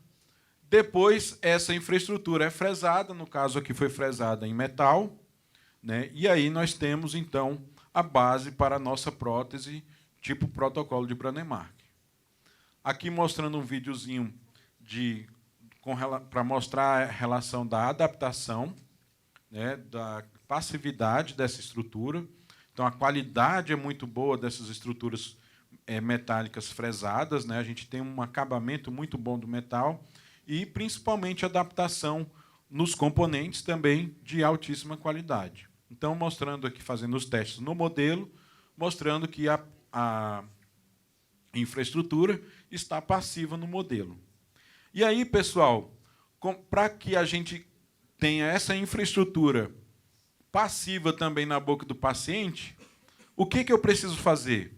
Depois, essa infraestrutura é fresada, no caso aqui foi fresada em metal, né? E aí nós temos, então, a base para a nossa prótese, tipo protocolo de Brånemark. Aqui mostrando um videozinho para mostrar a relação da adaptação, né, da passividade dessa estrutura. Então, a qualidade é muito boa dessas estruturas metálicas fresadas, né? A gente tem um acabamento muito bom do metal e, principalmente, a adaptação nos componentes também de altíssima qualidade. Então, mostrando aqui, fazendo os testes no modelo, mostrando que a infraestrutura está passiva no modelo. E aí, pessoal, para que a gente tenha essa infraestrutura passiva também na boca do paciente, o que eu preciso fazer?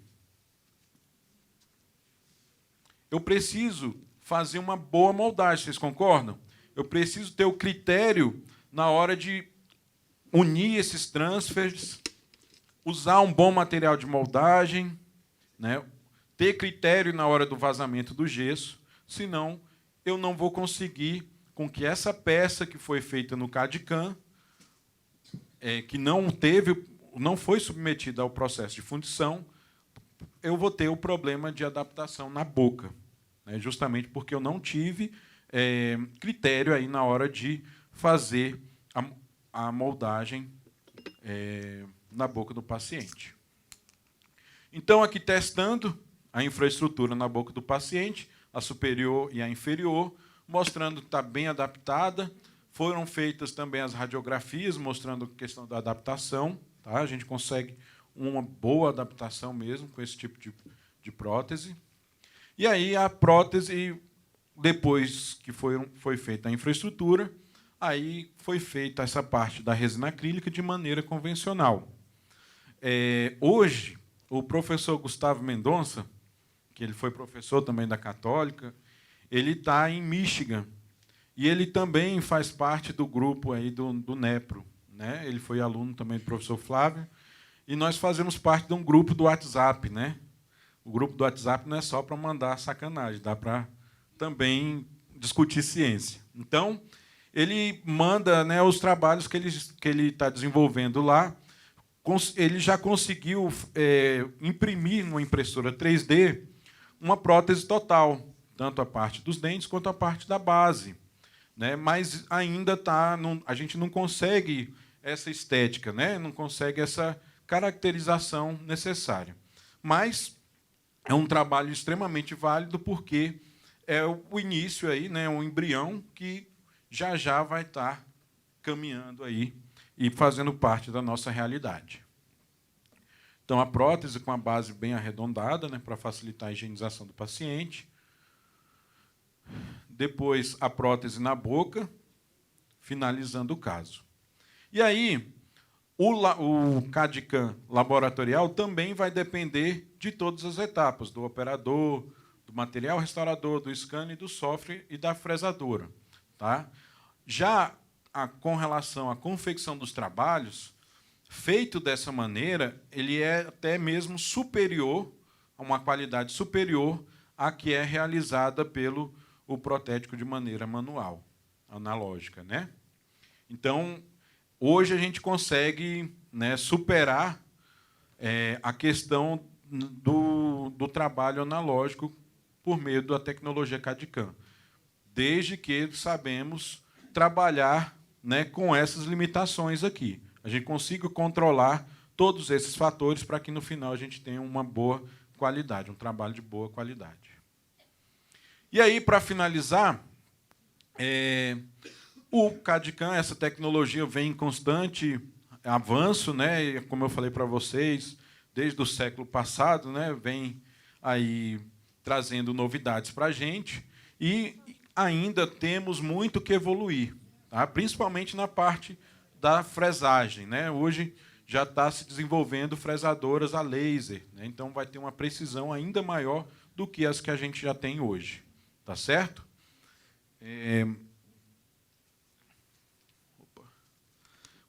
Eu preciso fazer uma boa moldagem, vocês concordam? Eu preciso ter o critério na hora de unir esses transfers, usar um bom material de moldagem, né? Ter critério na hora do vazamento do gesso, senão eu não vou conseguir com que essa peça que foi feita no CAD/CAM, que não foi submetida ao processo de fundição, eu vou ter o problema de adaptação na boca, né? Justamente porque eu não tive critério aí na hora de fazer a moldagem na boca do paciente. Então, aqui testando a infraestrutura na boca do paciente, a superior e a inferior, mostrando que está bem adaptada. Foram feitas também as radiografias, mostrando a questão da adaptação. Tá? A gente consegue uma boa adaptação mesmo com esse tipo de prótese. E aí a prótese, depois que foi feita a infraestrutura, aí foi feita essa parte da resina acrílica de maneira convencional. Hoje, o professor Gustavo Mendonça, que ele foi professor também da Católica, ele está em Michigan, e ele também faz parte do grupo aí do NEPRO, né? Ele foi aluno também do professor Flávio, e nós fazemos parte de um grupo do WhatsApp, né? O grupo do WhatsApp não é só para mandar sacanagem, dá para também discutir ciência. Então, ele manda, né, os trabalhos que ele está desenvolvendo lá, ele já conseguiu imprimir numa impressora 3D uma prótese total, tanto a parte dos dentes quanto a parte da base, né? Mas ainda a gente não consegue essa estética, né? Não consegue essa caracterização necessária. Mas é um trabalho extremamente válido, porque é o início aí, né? Um embrião que já vai estar caminhando aí e fazendo parte da nossa realidade. Então, a prótese com a base bem arredondada, né, para facilitar a higienização do paciente. Depois, a prótese na boca, finalizando o caso. E aí, o CAD/CAM laboratorial também vai depender de todas as etapas, do operador, do material restaurador, do scanner, do software e da fresadora. Tá? Já com relação à confecção dos trabalhos, feito dessa maneira, ele é até mesmo superior, a uma qualidade superior à que é realizada pelo protético de maneira manual, analógica, né? Então, hoje a gente consegue, né, superar a questão do trabalho analógico por meio da tecnologia CAD/CAM, desde que sabemos trabalhar, né, com essas limitações aqui. A gente consiga controlar todos esses fatores para que, no final, a gente tenha uma boa qualidade, um trabalho de boa qualidade. E aí, para finalizar, o CAD/CAM, essa tecnologia vem em constante avanço, né? Como eu falei para vocês, desde o século passado, né, vem aí trazendo novidades para a gente, e ainda temos muito que evoluir, tá? Principalmente na parte da fresagem, né? Hoje já está se desenvolvendo fresadoras a laser, né? Então vai ter uma precisão ainda maior do que as que a gente já tem hoje, tá certo?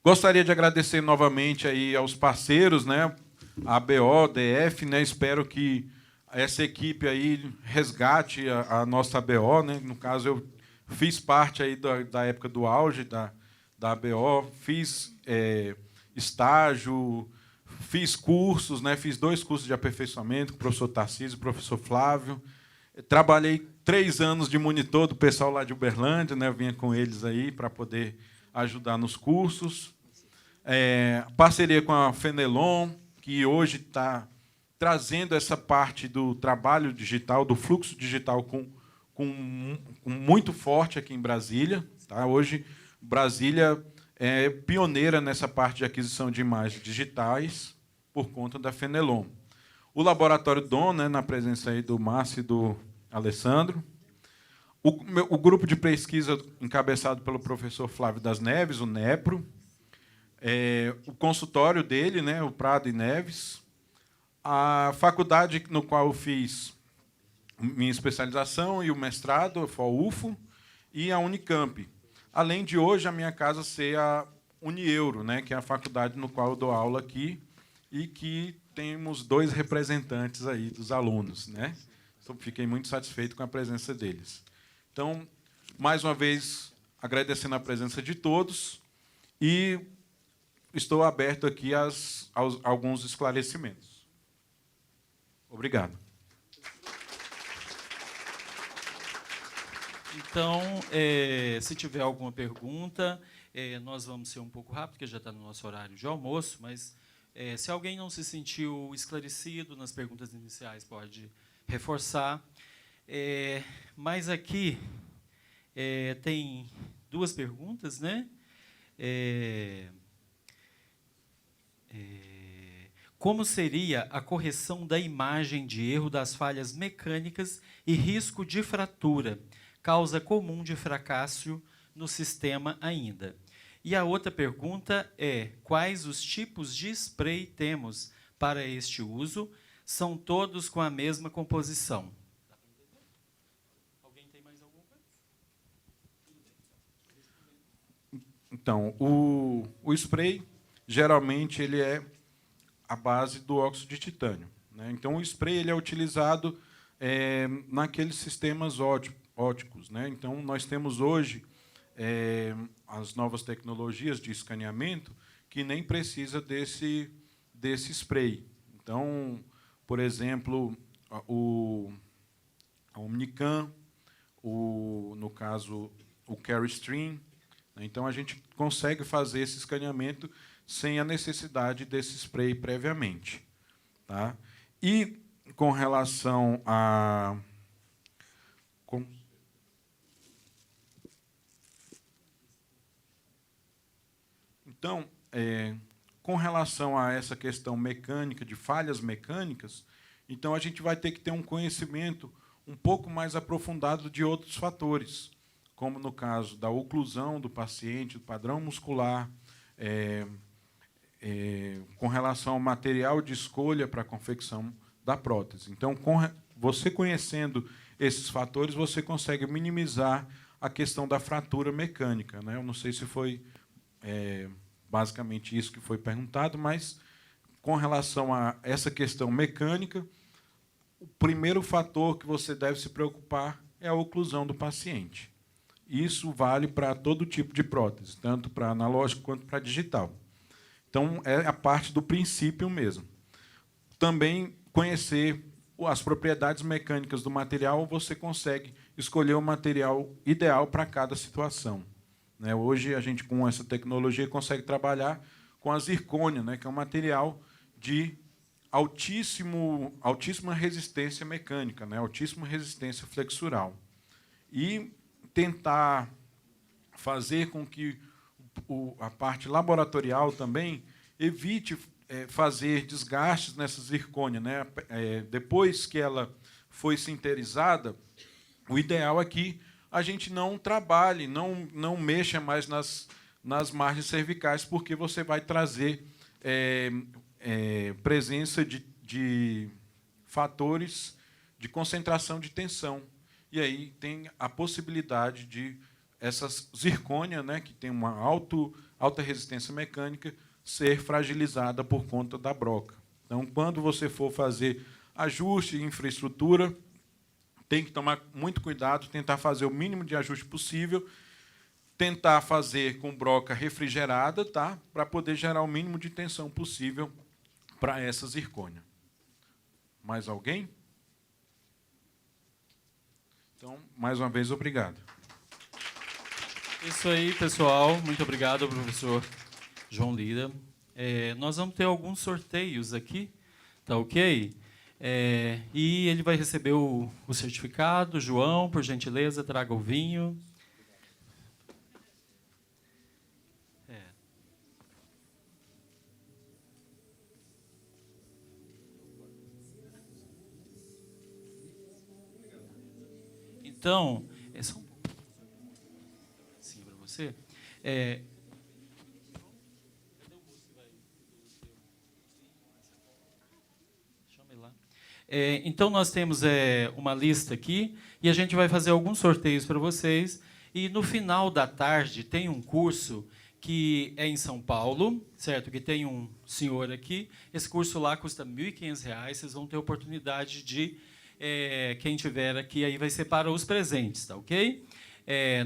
Gostaria de agradecer novamente aí aos parceiros, né? A ABO, DF, né? Espero que essa equipe aí resgate a nossa ABO, né? No caso, eu fiz parte aí da época do auge da ABO, fiz estágio, fiz cursos, né? Fiz 2 cursos de aperfeiçoamento com o professor Tarcísio e o professor Flávio. Trabalhei 3 anos de monitor do pessoal lá de Uberlândia, né? Eu vinha com eles aí para poder ajudar nos cursos. Parceria com a Fenelon, que hoje está trazendo essa parte do trabalho digital, do fluxo digital com muito forte aqui em Brasília. Tá? Hoje, Brasília é pioneira nessa parte de aquisição de imagens digitais por conta da Fenelon. O Laboratório Dom, né, na presença aí do Márcio e do Alessandro. O grupo de pesquisa encabeçado pelo professor Flávio das Neves, o NEPRO. O consultório dele, né, o Prado e Neves. A faculdade no qual eu fiz minha especialização e o mestrado, a FOUFO, e a Unicamp. Além de hoje a minha casa ser a Unieuro, né, que é a faculdade no qual eu dou aula aqui, e que temos 2 representantes aí dos alunos, né? Fiquei muito satisfeito com a presença deles. Então, mais uma vez, agradecendo a presença de todos, e estou aberto aqui a alguns esclarecimentos. Obrigado. Então, se tiver alguma pergunta, nós vamos ser um pouco rápido, porque já está no nosso horário de almoço, mas se alguém não se sentiu esclarecido nas perguntas iniciais, pode reforçar. Mas aqui tem 2 perguntas, né? Como seria a correção da imagem de erro das falhas mecânicas e risco de fratura, causa comum de fracasso no sistema ainda? E a outra pergunta é: quais os tipos de spray temos para este uso? São todos com a mesma composição? Alguém tem mais alguma coisa? Então, o spray, geralmente, ele é a base do óxido de titânio, né? Então, o spray ele é utilizado naqueles sistemas óticos, né? Então, nós temos hoje as novas tecnologias de escaneamento que nem precisa desse desse spray. Então, por exemplo, o Omnicam, no caso, o Carrystream. Então, a gente consegue fazer esse escaneamento sem a necessidade desse spray previamente. Tá? E, com relação a... Então, com relação a essa questão mecânica, de falhas mecânicas, então a gente vai ter que ter um conhecimento um pouco mais aprofundado de outros fatores, como no caso da oclusão do paciente, do padrão muscular, com relação ao material de escolha para a confecção da prótese. Então, você conhecendo esses fatores, você consegue minimizar a questão da fratura mecânica, né? Eu não sei se foi basicamente isso que foi perguntado, mas, com relação a essa questão mecânica, o primeiro fator que você deve se preocupar é a oclusão do paciente. Isso vale para todo tipo de prótese, tanto para analógico quanto para digital. Então, é a parte do princípio mesmo. Também conhecer as propriedades mecânicas do material, você consegue escolher o material ideal para cada situação. Hoje, a gente, com essa tecnologia, consegue trabalhar com a zircônia, que é um material de altíssima resistência mecânica, altíssima resistência flexural. E tentar fazer com que a parte laboratorial também evite fazer desgastes nessa zircônia. Depois que ela foi sinterizada, o ideal é que a gente não trabalhe, não mexa mais nas margens cervicais, porque você vai trazer presença de fatores de concentração de tensão. E aí tem a possibilidade de essa zircônia, que tem uma alta resistência mecânica, ser fragilizada por conta da broca. Então, quando você for fazer ajuste em infraestrutura, tem que tomar muito cuidado, tentar fazer o mínimo de ajuste possível, tentar fazer com broca refrigerada, tá? Para poder gerar o mínimo de tensão possível para essa zircônia. Mais alguém? Então, mais uma vez, obrigado. Isso aí, pessoal. Muito obrigado, professor João Lira. Nós vamos ter alguns sorteios aqui, tá ok? E ele vai receber o certificado. João, por gentileza, traga o vinho. Então, só um pouco assim para você. Então, nós temos uma lista aqui e a gente vai fazer alguns sorteios para vocês. E, no final da tarde, tem um curso que é em São Paulo, certo? Que tem um senhor aqui. Esse curso lá custa R$ 1.500. Vocês vão ter a oportunidade de... quem tiver aqui aí vai ser para os presentes, tá ok?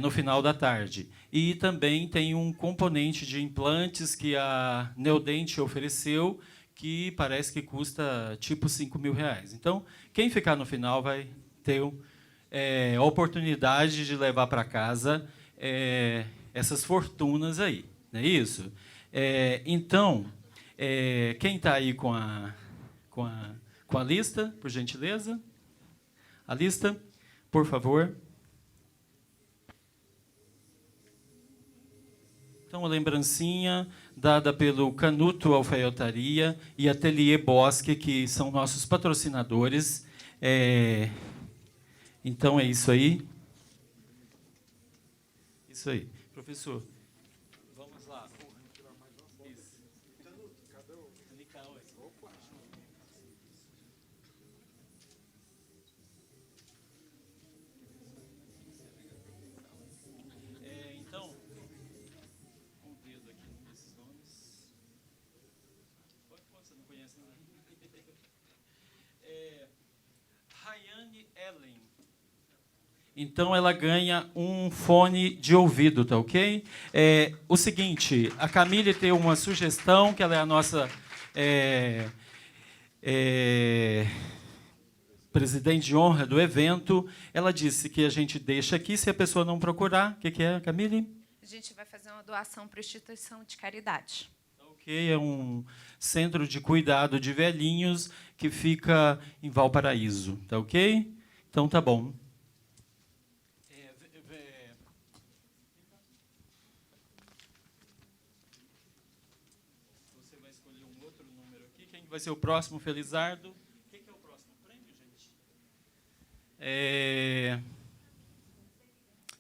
No final da tarde. E também tem um componente de implantes que a Neodente ofereceu, que parece que custa tipo R$ 5.000. Então, quem ficar no final vai ter a oportunidade de levar para casa essas fortunas aí, não é isso? Então, quem está aí com a lista, por gentileza? A lista, por favor. Então, a lembrancinha dada pelo Canuto Alfaiataria e Ateliê Bosque, que são nossos patrocinadores. Então, é isso aí. Isso aí. Professor, vamos lá. Isso. Então, um dedo aqui nesses nomes. Você não conhece nada? Rayane Ellen. Então, ela ganha um fone de ouvido, tá ok? O seguinte, a Camille tem uma sugestão, que ela é a nossa presidente de honra do evento, ela disse que a gente deixa aqui, se a pessoa não procurar. O que é, Camille? A gente vai fazer uma doação para a instituição de caridade. Ok, é um centro de cuidado de velhinhos que fica em Valparaíso, tá ok? Então tá bom. Você vai escolher um outro número aqui. Quem vai ser o próximo, Felizardo? Quem que é o próximo prêmio, gente?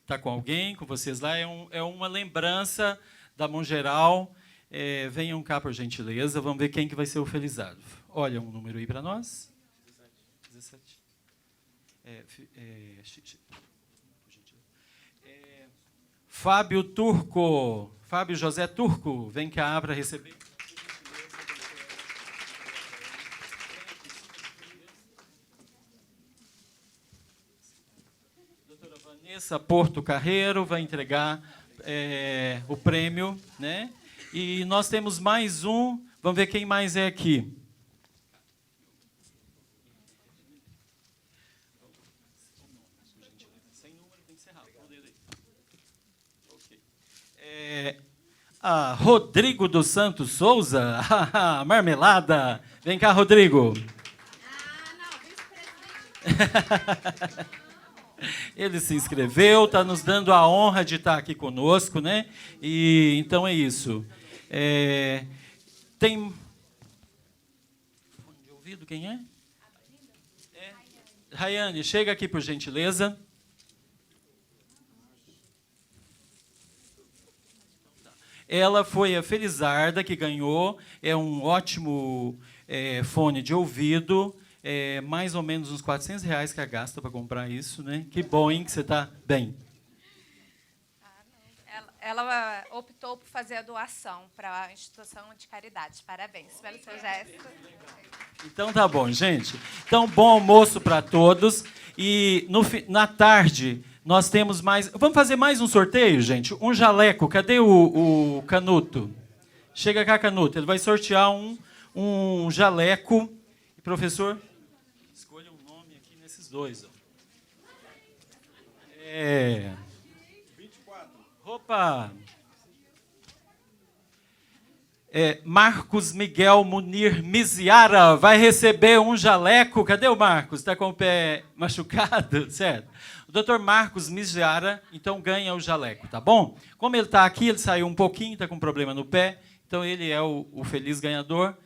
Tá com alguém, com vocês lá? É uma lembrança da Mongeral. Venham cá, por gentileza. Vamos ver quem que vai ser o Felizardo. Olha um número aí para nós. 17. Fábio Turco. Fábio José Turco. Vem cá para receber. Doutora Vanessa Porto Carreiro vai entregar o prêmio, né? E nós temos mais um. Vamos ver quem mais é aqui. Rodrigo dos Santos Souza, marmelada. Vem cá, Rodrigo. Ele se inscreveu, está nos dando a honra de estar aqui conosco, né? E então é isso. Tem fone de ouvido, quem é? Rayane, chega aqui por gentileza. Ela foi a Felizarda que ganhou, é um ótimo fone de ouvido, mais ou menos uns R$400 que ela gasta para comprar isso, né? Que bom, hein, que você está bem. Ela optou por fazer a doação para a instituição de caridade. Parabéns pelo seu gesto. Então tá bom, gente. Então, bom almoço para todos. E na tarde nós temos mais... Vamos fazer mais um sorteio, gente? Um jaleco. Cadê o Canuto? Chega cá, Canuto. Ele vai sortear um jaleco. E, professor, escolha um nome aqui nesses dois. Ó. 24. Opa! Marcos Miguel Munir Miziara vai receber um jaleco. Cadê o Marcos? Está com o pé machucado? Certo. O doutor Marcos Miziara, então, ganha o jaleco, tá bom? Como ele está aqui, ele saiu um pouquinho, está com problema no pé, então ele é o feliz ganhador.